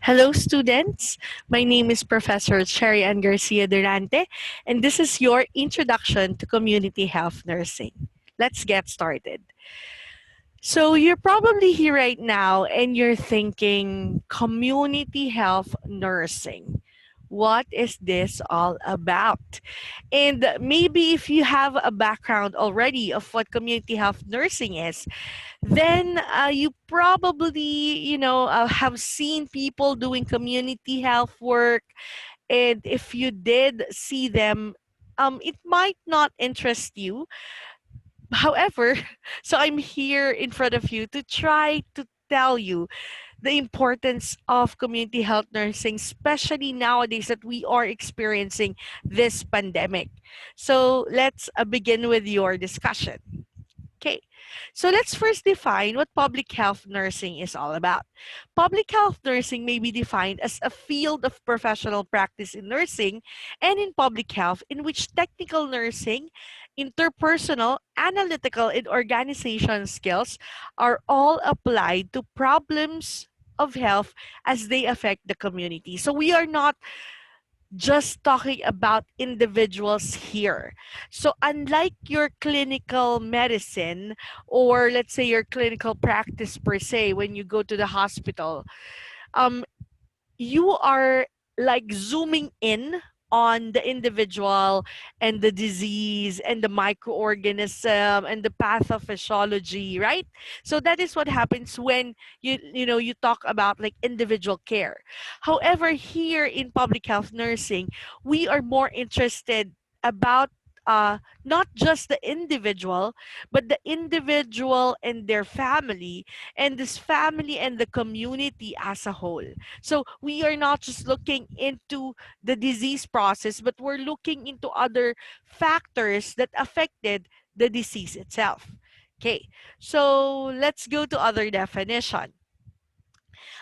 Hello, students. My name is Professor Cherry Ann Garcia Durante, and this is your introduction to community health nursing. Let's get started. So, you're probably here right now and you're thinking, community health nursing. What is this all about? And maybe if you have a background already of what community health nursing is, then you probably have seen people doing community health work, and if you did see them, it might not interest you. However, so I'm here in front of you to try to tell you the importance of community health nursing, especially nowadays that we are experiencing this pandemic. So let's begin with your discussion. Okay, so let's first define what public health nursing is all about. Public health nursing may be defined as a field of professional practice in nursing and in public health in which technical nursing, interpersonal, analytical, and organization skills are all applied to problems of health as they affect the community. So we are not just talking about individuals here. So, unlike your clinical medicine, or let's say your clinical practice per se, when you go to the hospital, um, you are like zooming in on the individual and the disease and the microorganism and the pathophysiology, right? So that is what happens when you talk about like individual care. However, here in public health nursing, we are more interested about not just the individual, but the individual and their family, and this family and the community as a whole. So we are not just looking into the disease process, but we're looking into other factors that affected the disease itself. Okay, so let's go to other definition.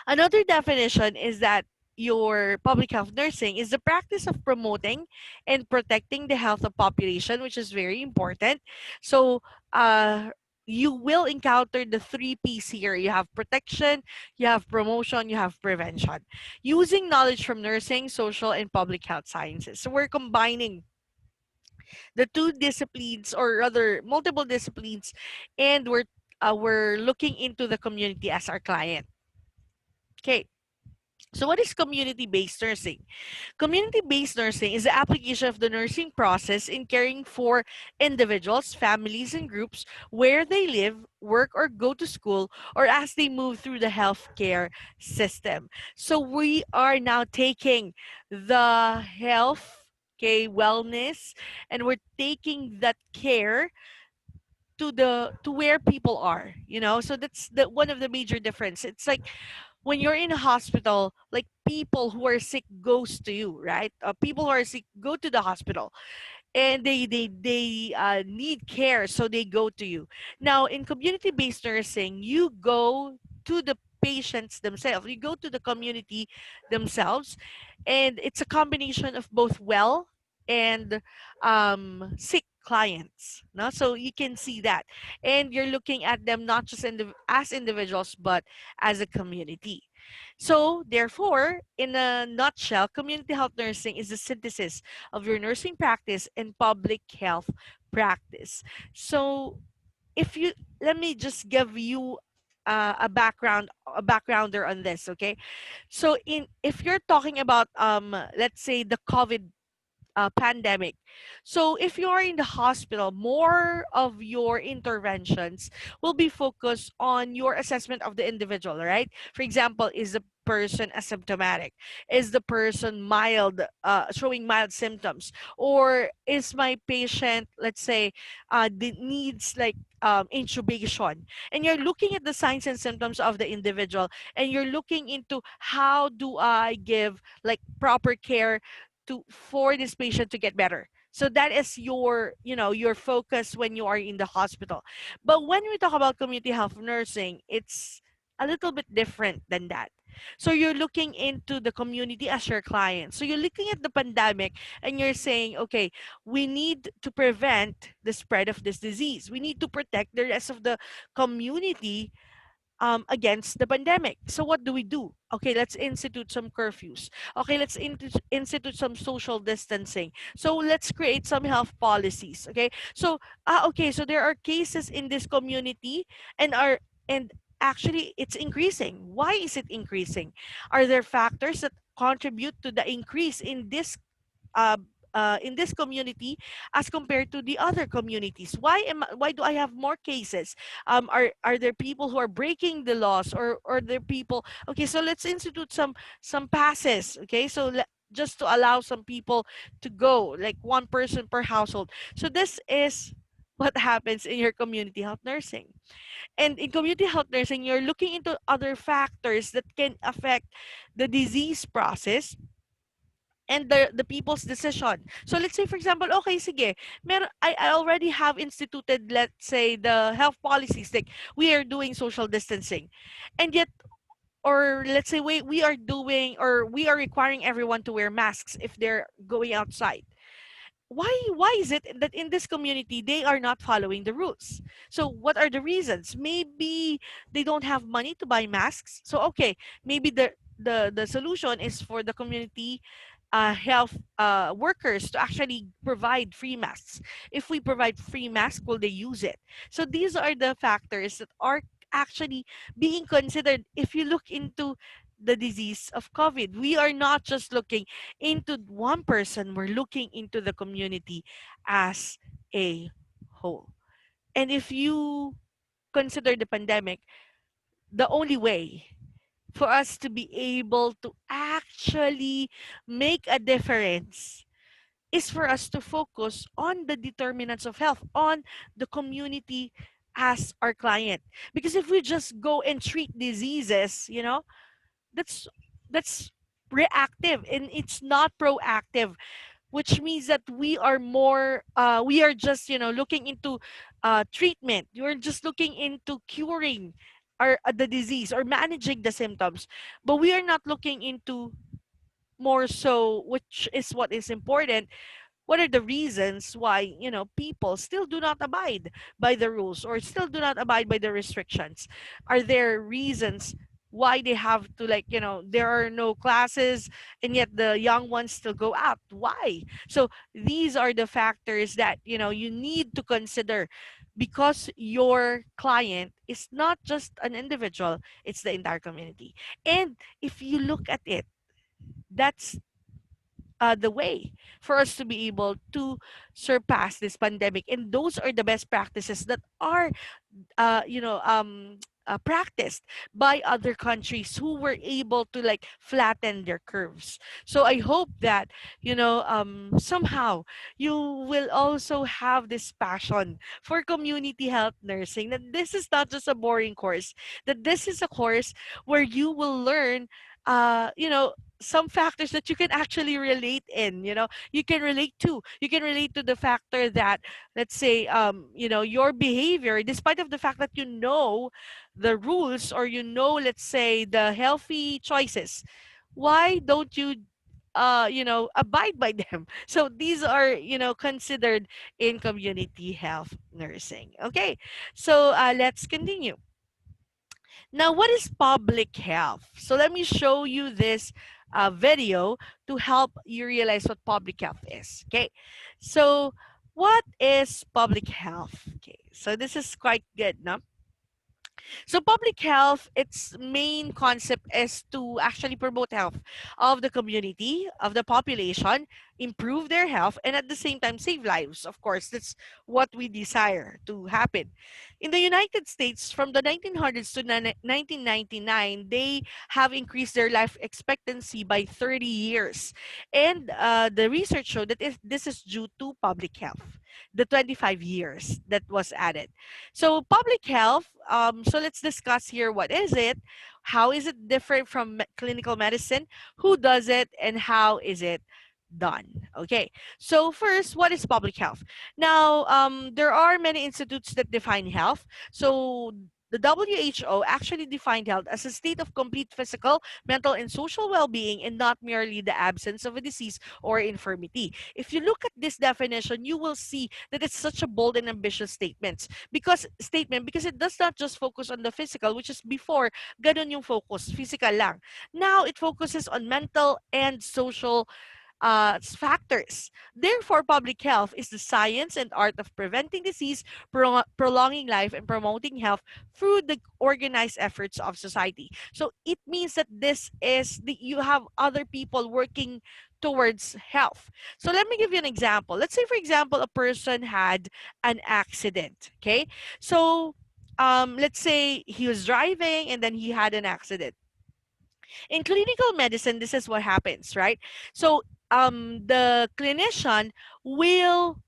Another definition is that your public health nursing is the practice of promoting and protecting the health of population, which is very important. So, you will encounter the three P's here. You have protection, you have promotion, you have prevention. Using knowledge from nursing, social, and public health sciences. So we're combining the two disciplines, or rather multiple disciplines, and we're looking into the community as our client. Okay. So, what is community based nursing? Community based nursing is the application of the nursing process in caring for individuals, families, and groups where they live, work, or go to school, or as they move through the healthcare system. So, we are now taking the health, okay, wellness, and we're taking that care to where people are, so that's the one of the major difference. It's like when you're in a hospital, like people who are sick goes to you, right? People who are sick go to the hospital, and they need care, so they go to you. Now, in community-based nursing, you go to the patients themselves. You go to the community themselves, and it's a combination of both well and sick clients. No? So you can see that. And you're looking at them not just as individuals, but as a community. So, therefore, in a nutshell, community health nursing is the synthesis of your nursing practice and public health practice. So, if you let me just give you a backgrounder on this, okay? So, in if you're talking about let's say the COVID pandemic. So if you are in the hospital, more of your interventions will be focused on your assessment of the individual, right? For example, is the person asymptomatic? Is the person mild, showing mild symptoms? Or is my patient, let's say, needs like intubation? And you're looking at the signs and symptoms of the individual, and you're looking into how do I give like proper care to for this patient to get better. So that is your focus when you are in the hospital. But when we talk about community health nursing, it's a little bit different than that. So you're looking into the community as your client. So you're looking at the pandemic and you're saying, okay, we need to prevent the spread of this disease. We need to protect the rest of the community against the pandemic. So what do we do? Okay, let's institute some curfews. Okay, let's institute some social distancing. So let's create some health policies. Okay, so okay, so there are cases in this community, and actually it's increasing. Why is it increasing? Are there factors that contribute to the increase uh, in this community as compared to the other communities? Why do I have more cases? Are there people who are breaking the laws, or there people? Okay, so let's institute some passes. Okay, so just to allow some people to go, like one person per household. So this is what happens in your community health nursing. And in community health nursing, you're looking into other factors that can affect the disease process and the people's decision. So let's say, for example, okay, sige, I already have instituted, let's say, the health policies, like we are doing social distancing. And yet, or let's say we are doing, or we are requiring everyone to wear masks if they're going outside. Why is it that in this community they are not following the rules? So what are the reasons? Maybe they don't have money to buy masks. So okay, maybe the solution is for the community health workers to actually provide free masks. If we provide free masks, will they use it? So these are the factors that are actually being considered if you look into the disease of COVID. We are not just looking into one person, we're looking into the community as a whole. And if you consider the pandemic, the only way for us to be able to actually make a difference is for us to focus on the determinants of health, on the community as our client. Because if we just go and treat diseases, that's that's reactive and it's not proactive, which means that we are just looking into treatment. You're just looking into curing the disease or managing the symptoms, but we are not looking into more so, which is what is important. What are the reasons why people still do not abide by the rules or still do not abide by the restrictions? Are there reasons why they have to, like, there are no classes and yet the young ones still go out? Why? So these are the factors that you need to consider, because your client is not just an individual, it's the entire community. And if you look at it, that's the way for us to be able to surpass this pandemic. And those are the best practices that are practiced by other countries who were able to, like, flatten their curves. So I hope that somehow you will also have this passion for community health nursing, that this is not just a boring course, that this is a course where you will learn some factors that you can actually relate in, you can relate to the factor that, let's say, your behavior, despite of the fact that the rules, or let's say, the healthy choices, why don't you abide by them? So these are considered in community health nursing. Okay, so let's continue. Now, what is public health? So let me show you this video to help you realize what public health is. Okay, so what is public health? Okay, so this is quite good, no? So public health, its main concept is to actually promote health of the community, of the population, improve their health, and at the same time save lives. Of course, that's what we desire to happen. In the United States, from the 1900s to 1999, they have increased their life expectancy by 30 years. And the research showed that this is due to public health, the 25 years that was added. So public health, so let's discuss here, what is it? How is it different from clinical medicine? Who does it? And how is it done? Okay, so first, what is public health? Now, there are many institutes that define health. So The WHO actually defined health as a state of complete physical, mental, and social well being, and not merely the absence of a disease or infirmity. If you look at this definition, you will see that it's such a bold and ambitious because it does not just focus on the physical, which is before ganun yung focus, physical lang. Now it focuses on mental and social factors. Therefore, public health is the science and art of preventing disease, prolonging life, and promoting health through the organized efforts of society. So it means that you have other people working towards health. So let me give you an example. Let's say, for example, a person had an accident. Okay, so let's say he was driving and then he had an accident. In clinical medicine, this is what happens, right? So the clinician will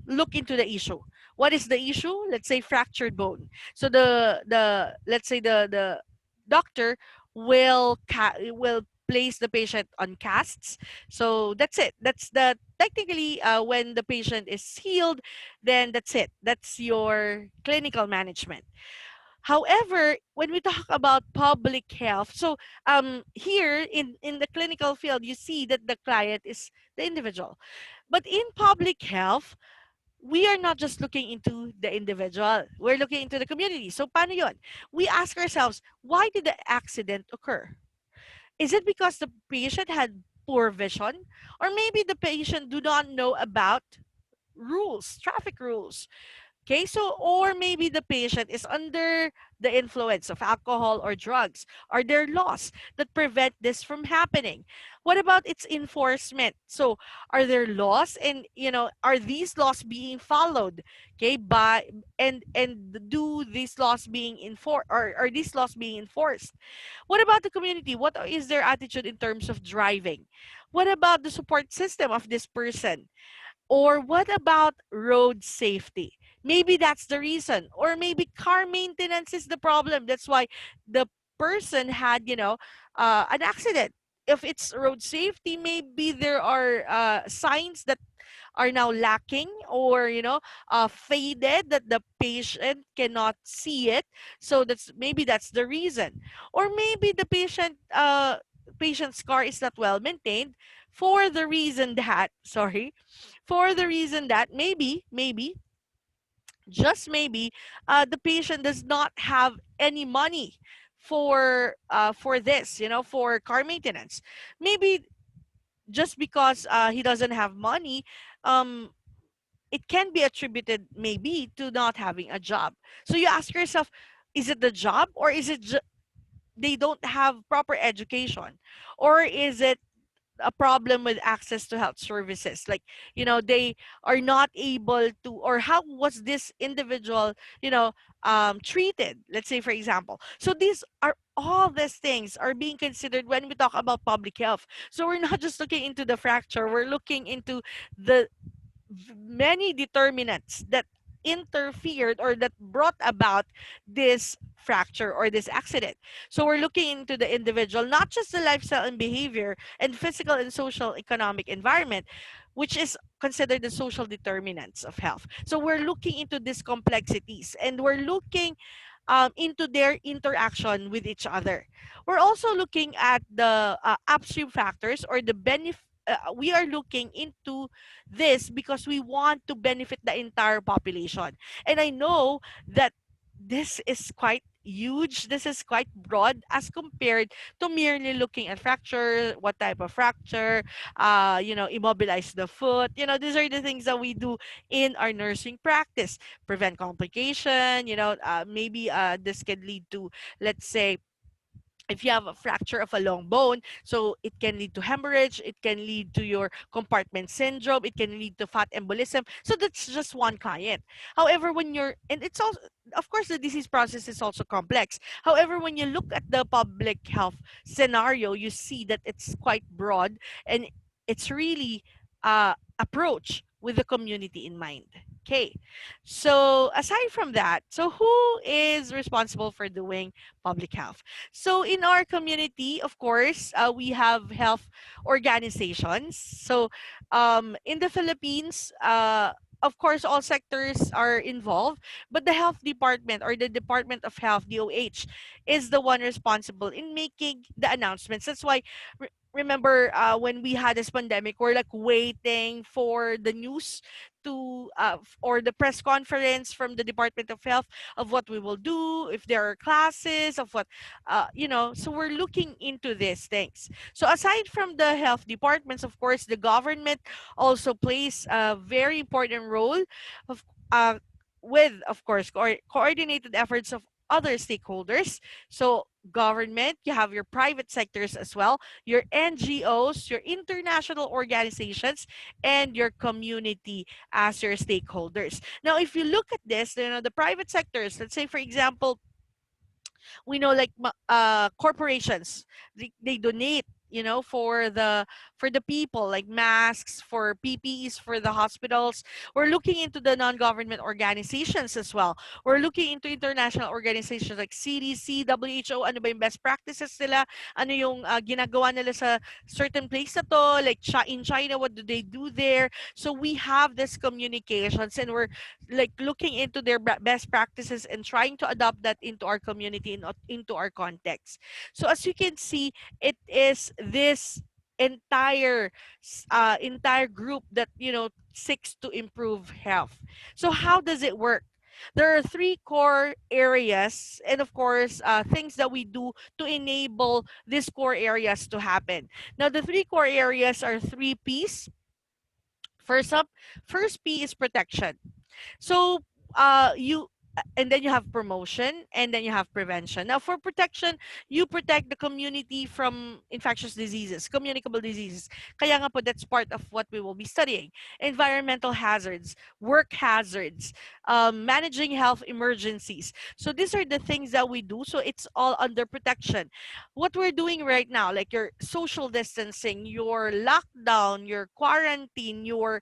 look into the issue. What is the issue? Let's say fractured bone. So the let's say the doctor will place the patient on casts. So that's it. That's the technically when the patient is healed, then that's it. That's your clinical management. However, when we talk about public health, so here in the clinical field, you see that the client is the individual. But in public health, we are not just looking into the individual. We're looking into the community. So paano yun? We ask ourselves, why did the accident occur? Is it because the patient had poor vision? Or maybe the patient do not know about rules, traffic rules. Okay, so or maybe the patient is under the influence of alcohol or drugs. Are there laws that prevent this from happening? What about its enforcement? So are there laws and are these laws being followed? Okay, by and do these laws being enforced or are these laws being enforced? What about the community? What is their attitude in terms of driving? What about the support system of this person? Or what about road safety? Maybe that's the reason. Or maybe car maintenance is the problem. That's why the person had, an accident. If it's road safety, maybe there are signs that are now lacking or, faded that the patient cannot see it. So that's the reason. Or maybe the patient's car is not well maintained for the reason that, sorry, for the reason that maybe, just maybe, the patient does not have any money for this, for car maintenance. Maybe just because he doesn't have money, um, it can be attributed maybe to not having a job. So you ask yourself, is it the job or is it they don't have proper education, or is it a problem with access to health services, like they are not able to, or how was this individual treated, let's say, for example. So all these things are being considered when we talk about public health. So we're not just looking into the fracture, we're looking into the many determinants that interfered or that brought about this fracture or this accident. So we're looking into the individual, not just the lifestyle and behavior and physical and social economic environment, which is considered the social determinants of health. So we're looking into these complexities and we're looking into their interaction with each other. We're also looking at the upstream factors or the benefit. We are looking into this because we want to benefit the entire population. And I know that this is quite huge. This is quite broad as compared to merely looking at fracture, what type of fracture, immobilize the foot. These are the things that we do in our nursing practice. Prevent complication, maybe this can lead to, let's say, if you have a fracture of a long bone, so it can lead to hemorrhage, it can lead to your compartment syndrome, it can lead to fat embolism. So that's just one client. However, and it's also, of course, the disease process is also complex. However, when you look at the public health scenario, you see that it's quite broad and it's really approach with the community in mind. Okay. So aside from that, so who is responsible for doing public health? So in our community, of course, we have health organizations. So in the Philippines, of course, all sectors are involved, but the health department or the Department of Health, DOH, is the one responsible in making the announcements. That's why, remember, when we had this pandemic, we're like waiting for the news to or the press conference from the Department of Health of what we will do, if there are classes, of what, so we're looking into these things. So aside from the health departments, of course, the government also plays a very important role of uh, with, of course, coordinated efforts of other stakeholders. So government, you have your private sectors as well, your NGOs, your international organizations, and your community as your stakeholders. Now, if you look at this, the private sectors, let's say, for example, we know like corporations, they donate, for the people, like masks, for PPEs for the hospitals. We're looking into the non-government organizations as well. We're looking into international organizations like CDC, WHO. Ano ba yung best practices nila, ano yung ginagawa nila sa certain place na to, like in China, what do they do there. So we have this communications, and we're like looking into their best practices and trying to adopt that into our community and into our context. So as you can see, it is this entire group that seeks to improve health. So how does it work? There are three core areas, and of course, things that we do to enable these core areas to happen. Now, the three core areas are three P's. First up, first P is protection. So you and then you have promotion, and then you have prevention. Now for protection, you protect the community from infectious diseases, communicable diseases. Kaya nga po, that's part of what we will be studying. Environmental hazards, work hazards, managing health emergencies. So these are the things that we do. So it's all under protection. What we're doing right now, like your social distancing, your lockdown, your quarantine, your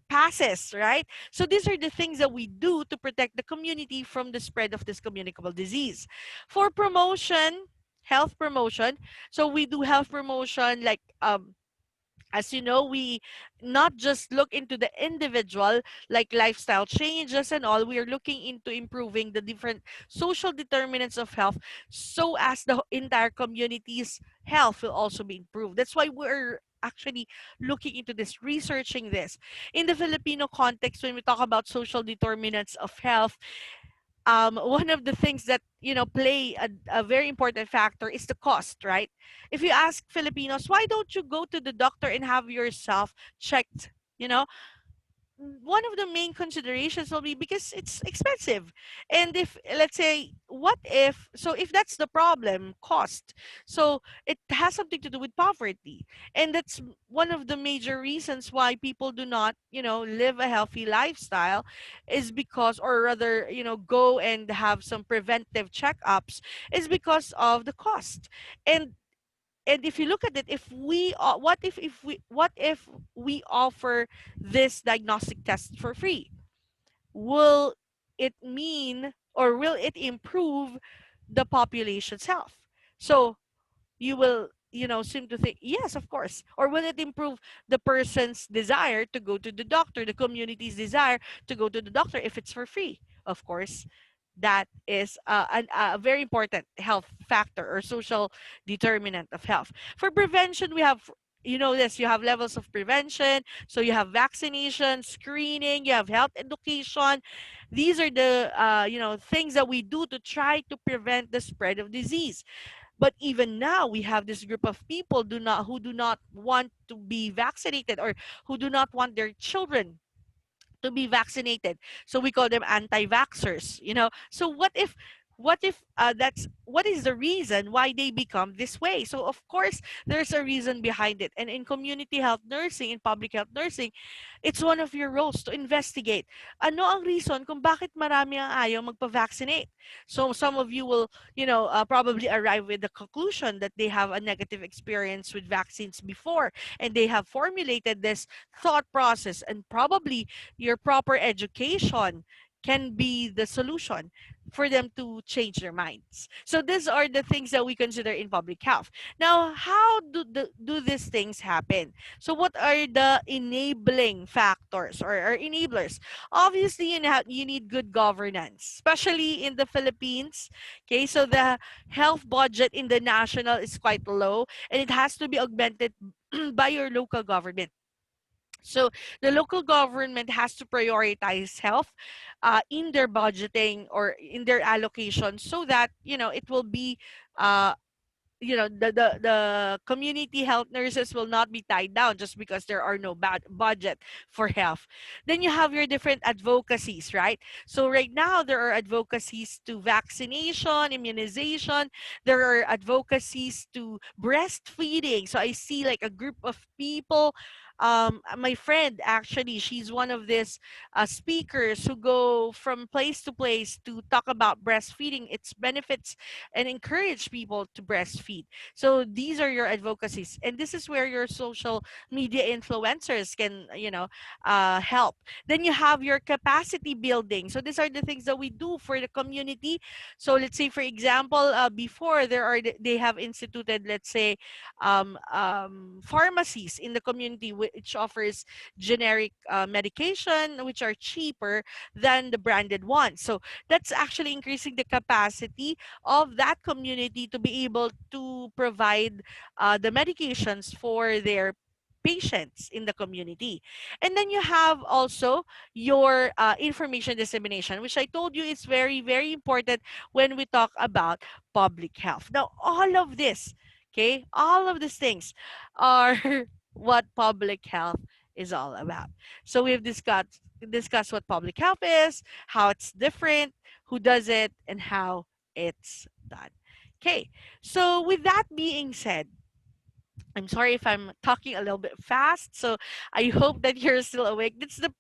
passes, right? So these are the things that we do to protect the community from the spread of this communicable disease. For promotion, health promotion, so we do health promotion, like as you know, we not just look into the individual, like lifestyle changes and all. We are looking into improving the different social determinants of health, so as the entire community's health will also be improved. That's why we're actually looking into this, researching this. In the Filipino context, when we talk about social determinants of health, one of the things that play a very important factor is the cost, right? If you ask Filipinos, why don't you go to the doctor and have yourself checked, you know one of the main considerations will be because it's expensive. And if, let's say, what if, so if that's the problem, cost, so it has something to do with poverty. And that's one of the major reasons why people do not, live a healthy lifestyle, is because, or rather, go and have some preventive checkups, is because of the cost. And if you look at it, if we what if we offer this diagnostic test for free, will it mean, or will it improve the population's health? So you will, seem to think yes, of course. Or will it improve the person's desire to go to the doctor, the community's desire to go to the doctor, if it's for free? Of course, that is a very important health factor or social determinant of health. For prevention, we have, you have levels of prevention. So you have vaccination, screening, you have health education. These are the things that we do to try to prevent the spread of disease. But even now, we have this group of people who do not want to be vaccinated, or who do not want their children to be vaccinated. So we call them anti-vaxxers. So that's what is the reason why they become this way? So of course, there's a reason behind it. And in community health nursing, in public health nursing, it's one of your roles to investigate. Ano ang reason kung bakit marami ang ayaw magpa-vaccinate? So some of you will, probably arrive with the conclusion that they have a negative experience with vaccines before, and they have formulated this thought process, and probably your proper education can be the solution for them to change their minds. So these are the things that we consider in public health. Now, how do these things happen? So what are the enabling factors, or enablers? Obviously, you need good governance, especially in the Philippines. Okay, so the health budget in the national is quite low, and it has to be augmented by your local government. So the local government has to prioritize health in their budgeting or in their allocation, so that it will be uh, the community health nurses will not be tied down just because there are no budget for health. Then you have your different advocacies, right? So right now there are advocacies to vaccination, immunization. There are advocacies to breastfeeding. So I see like a group of people, my friend, actually, she's one of these speakers who go from place to place to talk about breastfeeding, its benefits, and encourage people to breastfeed. So these are your advocacies, and this is where your social media influencers can, help. Then you have your capacity building. So these are the things that we do for the community. So let's say, for example, before they have instituted, let's say, pharmacies in the community which offers generic medication which are cheaper than the branded ones. So that's actually increasing the capacity of that community to be able to provide the medications for their patients in the community. And then you have also your information dissemination, which I told you is very, very important when we talk about public health. Now, all of this, okay, all of these things are what public health is all about. So we've discussed what public health is, how it's different, who does it, and how it's done. Okay, so with that being said, I'm sorry if I'm talking a little bit fast. So I hope that you're still awake. That's the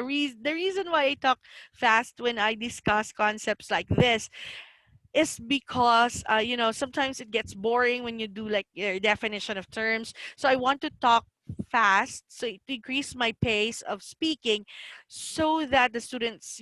reason why I talk fast when I discuss concepts like this is because sometimes it gets boring when you do like your definition of terms. So I want to talk fast so to increase my pace of speaking, so that the students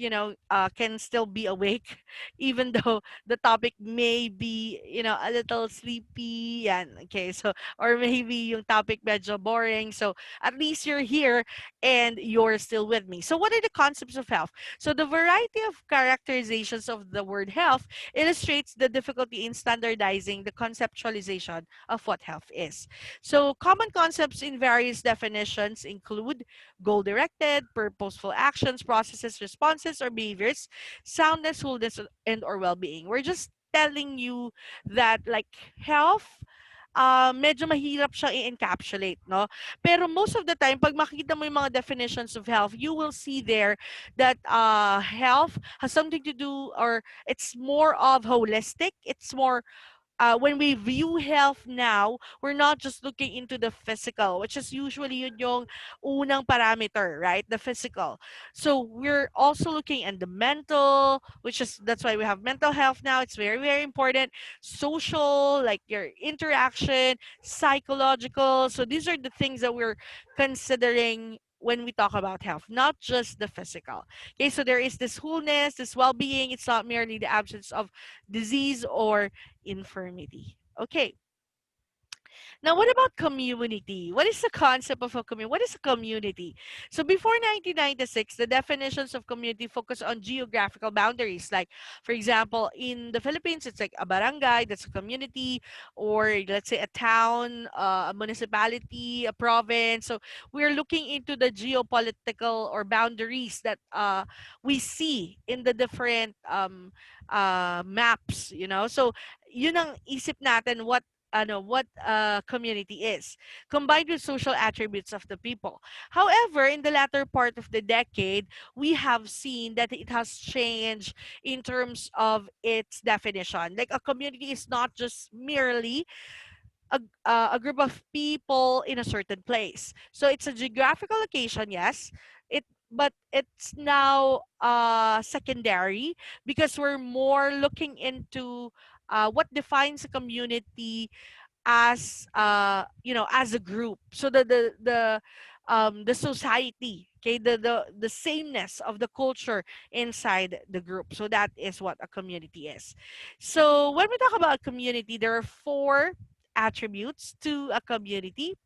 can still be awake even though the topic may be a little sleepy, and okay, so or maybe yung topic medyo boring. So at least you're here and you're still with me. So what are the concepts of health? So the variety of characterizations of the word health illustrates the difficulty in standardizing the conceptualization of what health is. So, common concepts in various definitions include goal directed, purposeful actions, processes, responses, or behaviors, soundness, wholeness, and or well being. We're just telling you that, like, health, medyo mahirap siyang i-encapsulate, no? Pero most of the time, pag makita mo yung mga definitions of health, you will see there that health has something to do, or it's more of holistic. It's more when we view health now, we're not just looking into the physical, which is usually yun yung unang parameter, right? The physical. So we're also looking at the mental, which is that's why we have mental health now. It's very, very important. Social, like your interaction, psychological. So these are the things that we're considering when we talk about health, not just the physical. Okay, so there is this wholeness, this well being. It's not merely the absence of disease or infirmity. Okay, now, what about community? What is the concept of a community? What is a community? So, before 1996, the definitions of community focus on geographical boundaries. Like, for example, in the Philippines, it's like a barangay, that's a community, or let's say a town, a municipality, a province. So, we're looking into the geopolitical or boundaries that we see in the different maps, So, yun ang isip natin what community is, combined with social attributes of the people. However, in the latter part of the decade, we have seen that it has changed in terms of its definition. Like a community is not just merely a group of people in a certain place. So it's a geographical location, yes. But it's now secondary because we're more looking into what defines a community as as a group. So the the society, okay, the sameness of the culture inside the group. So that is what a community is. So when we talk about community, there are four attributes to a community.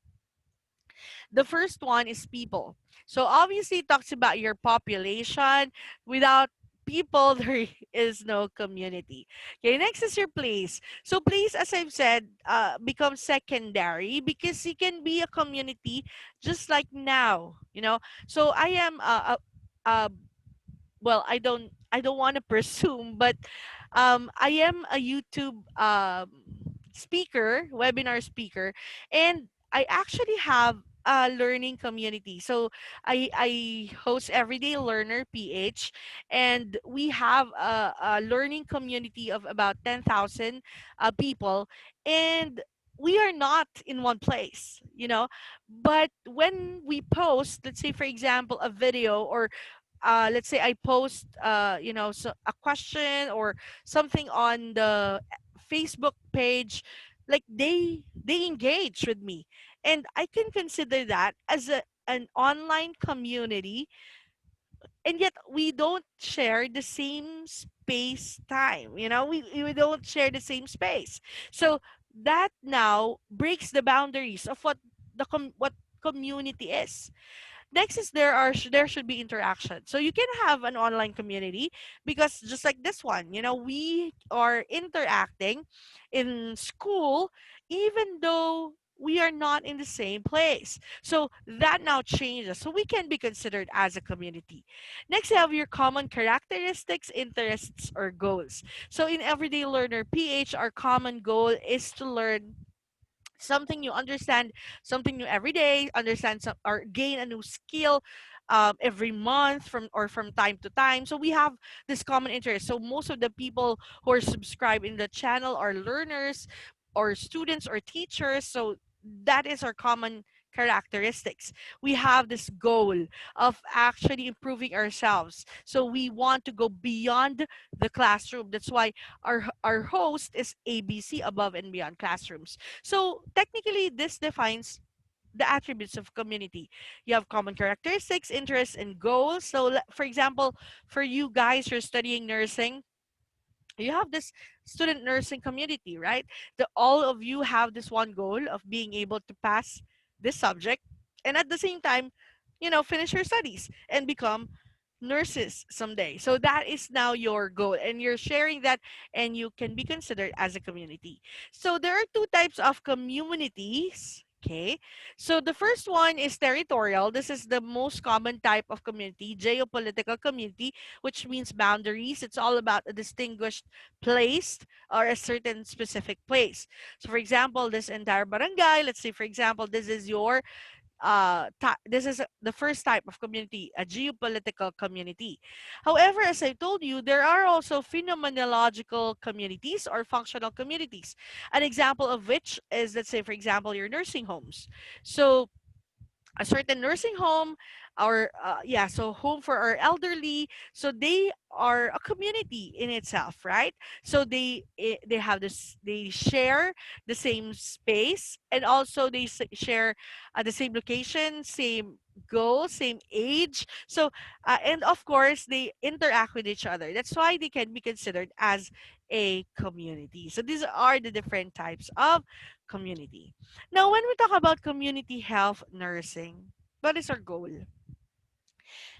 The first one is people. So obviously it talks about your population. Without people, there is no community. Okay, next is your place. So place, as I've said, becomes secondary because it can be a community just like now. So I am a well, I don't want to presume, but I am a YouTube speaker, webinar speaker, and I actually have a learning community. So I host Everyday Learner PH, and we have a learning community of about 10,000 people, and we are not in one place, but when we post, let's say for example, a video, or let's say I post, so a question or something on the Facebook page, like they engage with me, and I can consider that as an online community, and yet we don't share the same space time. We don't share the same space, so that now breaks the boundaries of what community is. Next is there should be interaction. So you can have an online community because just like this one, we are interacting in school even though we are not in the same place. So that now changes. So we can be considered as a community. Next, you have your common characteristics, interests, or goals. So in Everyday Learner PH, our common goal is to learn something new, understand something new every day, understand some or gain a new skill every month from time to time. So we have this common interest. So most of the people who are subscribed in the channel are learners or students or teachers. So that is our common characteristics. We have this goal of actually improving ourselves. So we want to go beyond the classroom. That's why our host is ABC, above and beyond classrooms. So technically, this defines the attributes of community. You have common characteristics, interests, and goals. So, for example, for you guys who are studying nursing, you have this student nursing community, right? All of you have this one goal of being able to pass this subject, and at the same time, finish your studies and become nurses someday. So that is now your goal, and you're sharing that, and you can be considered as a community. So there are two types of communities. Okay, so the first one is territorial. This is the most common type of community, geopolitical community, which means boundaries. It's all about a distinguished place or a certain specific place. So, for example, this entire barangay, let's say, for example, this is your this is the first type of community, a geopolitical community. However, as I told you, there are also phenomenological communities or functional communities. An example of which is, let's say, for example, your nursing homes. So a certain nursing home, or so home for our elderly, so they are a community in itself, right? So they have this, they share the same space, and also they share the same location, same goal, same age. So and of course they interact with each other. That's why they can be considered as a community. So these are the different types of community. Now, when we talk about community health nursing, what is our goal?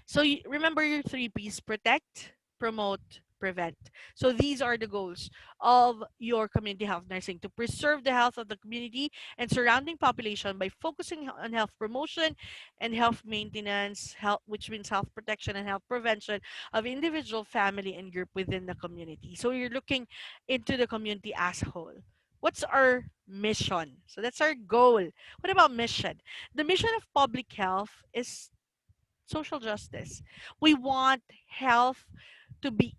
So remember your three P's: protect, promote, prevent. So these are the goals of your community health nursing: to preserve the health of the community and surrounding population by focusing on health promotion and health maintenance, health, which means health protection and health prevention of individual, family, and group within the community. So you're looking into the community as a whole. What's our mission? So that's our goal. What about mission? The mission of public health is social justice. We want health to be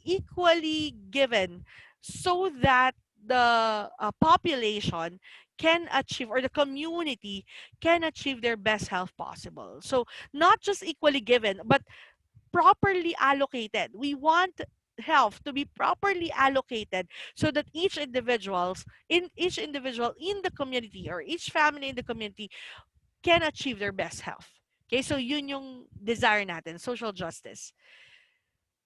equally given, so that the population can achieve, or the community can achieve their best health possible. So not just equally given, but properly allocated. We want health to be properly allocated so that each individual in the community, or each family in the community, can achieve their best health. Okay, so yun yung desire natin, social justice.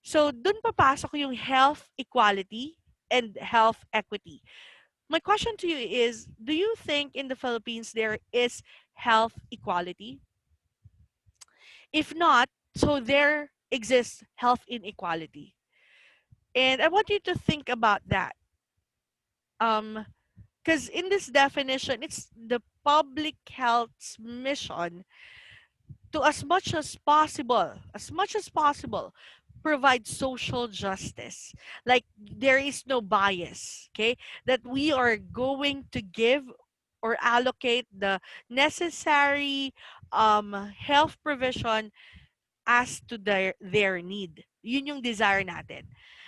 So dun papasok yung health equality and health equity. My question to you is, do you think in the Philippines there is health equality? If not, so there exists health inequality. And I want you to think about that. Because in this definition, it's the public health's mission to as much as possible, provide social justice. Like there is no bias, okay? That we are going to give or allocate the necessary health provision as to their need. Yun yung desire natin.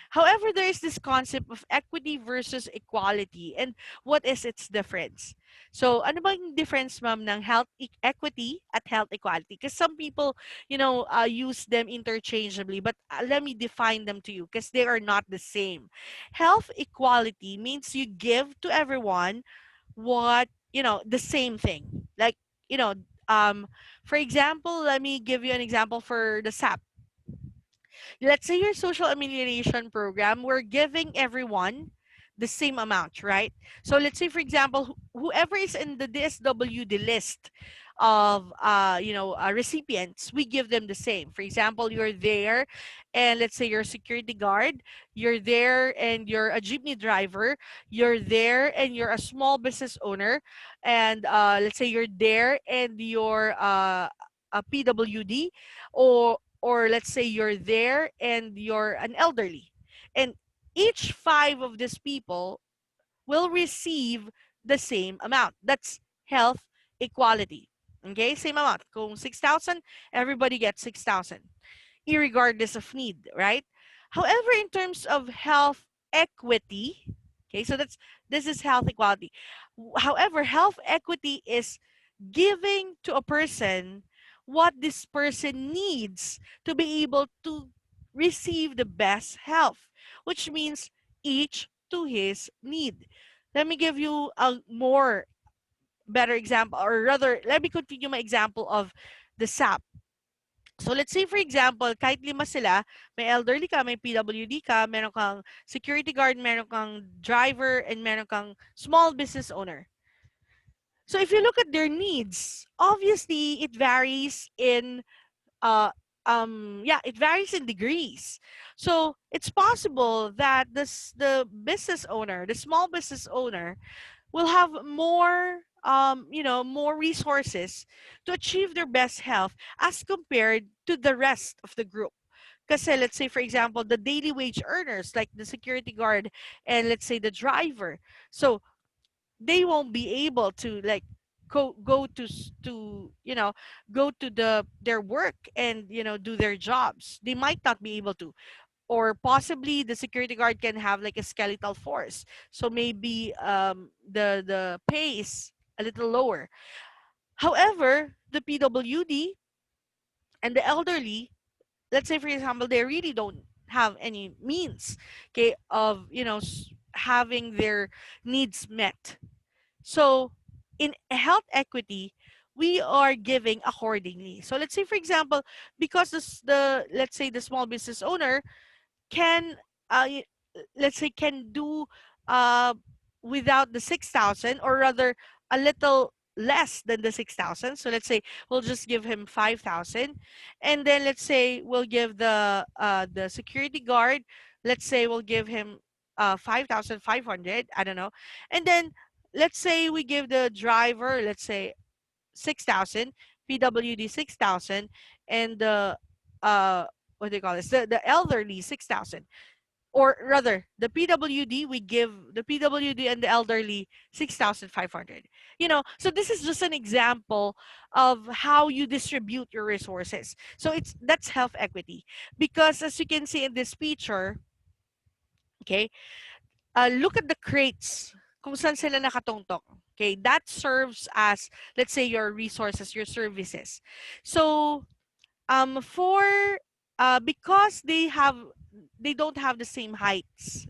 However, there is this concept of equity versus equality. And what is its difference? So, ano bang difference, ma'am, ng health equity at health equality? Because some people, use them interchangeably. But let me define them to you because they are not the same. Health equality means you give to everyone the same thing. Like, you know, um, for example, let me give you an example for the SAP. Let's say your social amelioration program, we're giving everyone the same amount, right? So let's say, for example, whoever is in the DSWD list of recipients, we give them the same. For example, you're there, and let's say you're a security guard, you're there, and you're a jeepney driver, you're there, and you're a small business owner, and let's say you're there, and you're a PWD, or let's say you're there and you're an elderly, and each five of these people will receive the same amount. That's health equality. Okay, same amount. Kung 6,000, everybody gets 6,000, irregardless of need, right? However, in terms of health equity, okay, so this is health equality. However, health equity is giving to a person what this person needs to be able to receive the best health, which means each to his need. Let me give you a more better example, or rather, let me continue my example of the SAP. So let's say for example, kahit lima sila, may elderly ka, may PWD ka, meron kang security guard, meron kang driver, and meron kang small business owner. So if you look at their needs, obviously it varies in it varies in degrees. So it's possible that the business owner, the small business owner, will have more resources to achieve their best health as compared to the rest of the group. Because let's say, for example, the daily wage earners, like the security guard and let's say the driver. So they won't be able to like go to go to their work and do their jobs. They might not be able to, or possibly the security guard can have like a skeletal force, so maybe the pay is a little lower. However, the PWD and the elderly, let's say for example, they really don't have any means, okay, of having their needs met. So in health equity, we are giving accordingly. So let's say, for example, because let's say the small business owner can, let's say, can do uh, without the 6,000, or rather a little less than the 6,000. So let's say we'll just give him 5,000, and then let's say we'll give the security guard, let's say we'll give him 5,500. I don't know, and then let's say we give the driver, let's say 6,000, PWD 6,000, and the uh what do you call this? The elderly 6,000. Or rather, we give the PWD and the elderly 6,500. So this is just an example of how you distribute your resources. So that's health equity. Because as you can see in this picture, okay, look at the crates kung saan sila nakatungtong. Okay, that serves as, let's say, your resources, your services. So, for because they don't have the same heights,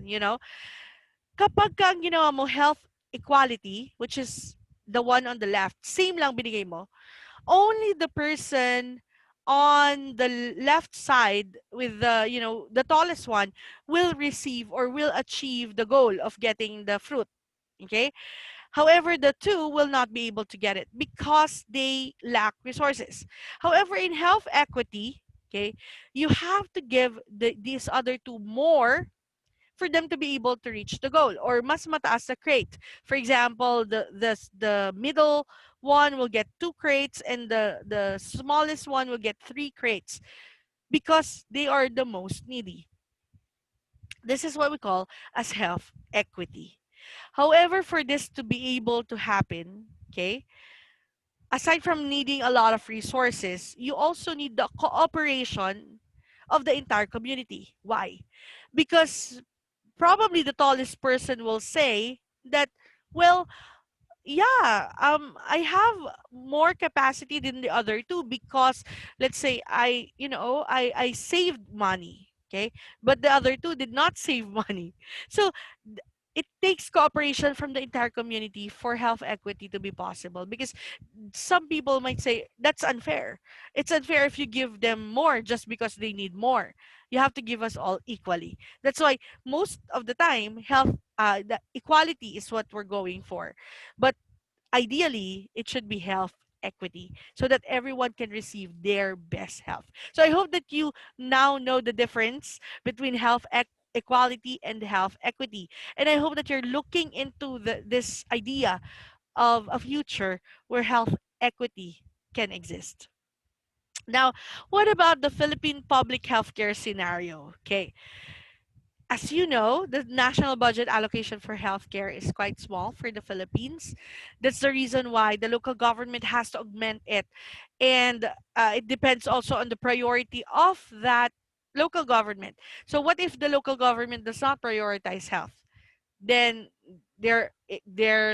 kapag ka ang ginawa mo health equality, which is the one on the left, same lang binigay mo, only the person on the left side with the, the tallest one will receive or will achieve the goal of getting the fruit. Okay. However, the two will not be able to get it because they lack resources. However, in health equity, okay, you have to give these other two more for them to be able to reach the goal, or mas mataas sa crate. For example, the middle one will get 2 crates and the smallest one will get 3 crates because they are the most needy. This is what we call as health equity. However, for this to be able to happen, okay, aside from needing a lot of resources, you also need the cooperation of the entire community. Why? Because probably the tallest person will say that, well, yeah, I have more capacity than the other two because let's say I saved money, okay, but the other two did not save money. So it takes cooperation from the entire community for health equity to be possible, because some people might say that's unfair. It's unfair if you give them more just because they need more. You have to give us all equally. That's why most of the time the equality is what we're going for. But ideally, it should be health equity so that everyone can receive their best health. So I hope that you now know the difference between equality and health equity. And I hope that you're looking into this idea of a future where health equity can exist. Now, what about the Philippine public healthcare scenario? Okay, as you know, the national budget allocation for healthcare is quite small for the Philippines. That's the reason why the local government has to augment it. And it depends also on the priority of that local government. So, what if the local government does not prioritize health? Then there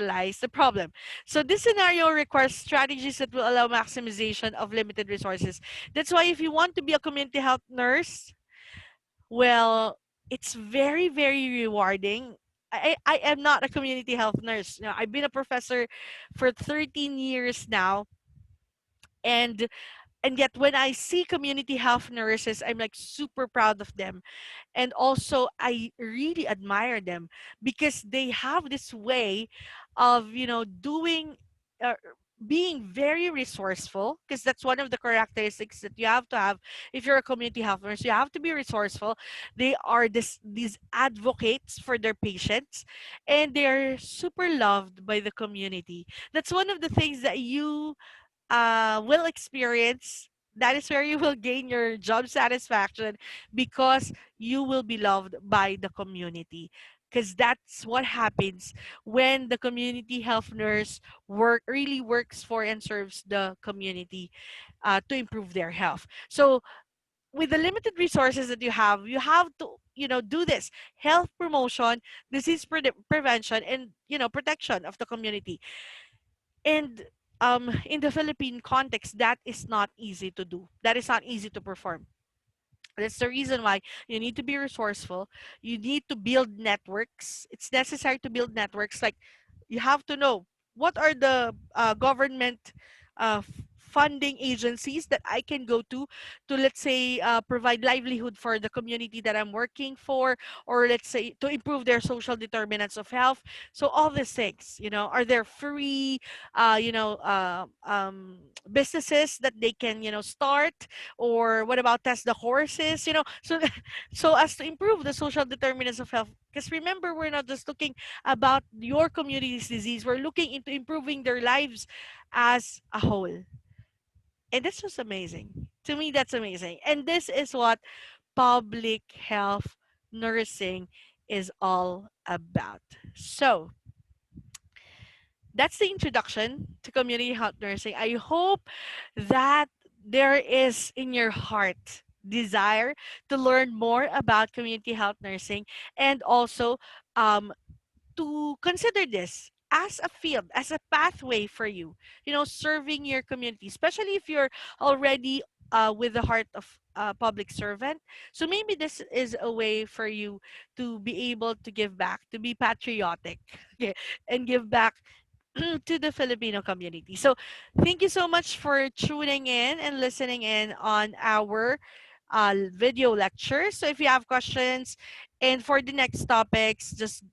lies the problem. So this scenario requires strategies that will allow maximization of limited resources. That's why if you want to be a community health nurse, well, it's very, very rewarding. I am not a community health nurse. I've been a professor for 13 years now, and yet when I see community health nurses, I'm like super proud of them. And also I really admire them because they have this way of doing uh, being very resourceful, because that's one of the characteristics that you have to have if you're a community health nurse. You have to be resourceful. They are these advocates for their patients, and they're super loved by the community. That's one of the things that you will experience. That is where you will gain your job satisfaction, because you will be loved by the community. Because that's what happens when the community health nurse really works for and serves the community to improve their health. So with the limited resources that you have to do this health promotion, disease prevention, and protection of the community. And in the Philippine context, that is not easy to do. That is not easy to perform. That's the reason why you need to be resourceful. You need to build networks. It's necessary to build networks. Like, you have to know what are the government funding agencies that I can go to, let's say, provide livelihood for the community that I'm working for, or let's say to improve their social determinants of health. So all these things, are there free, businesses that they can, start, or what about test the horses, so so as to improve the social determinants of health. Because remember, we're not just looking about your community's disease. We're looking into improving their lives as a whole. And that's just amazing. To me, that's amazing. And this is what public health nursing is all about. So, that's the introduction to community health nursing. I hope that there is in your heart desire to learn more about community health nursing, and also um, to consider this as a field, as a pathway for you, serving your community, especially if you're already with the heart of a public servant. So maybe this is a way for you to be able to give back, to be patriotic, okay, and give back to the Filipino community. So thank you so much for tuning in and listening in on our video lecture. So if you have questions and for the next topics, just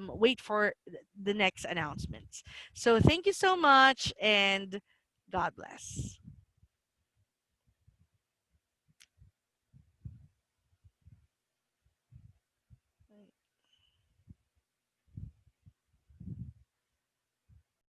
wait for the next announcements. So thank you so much and God bless.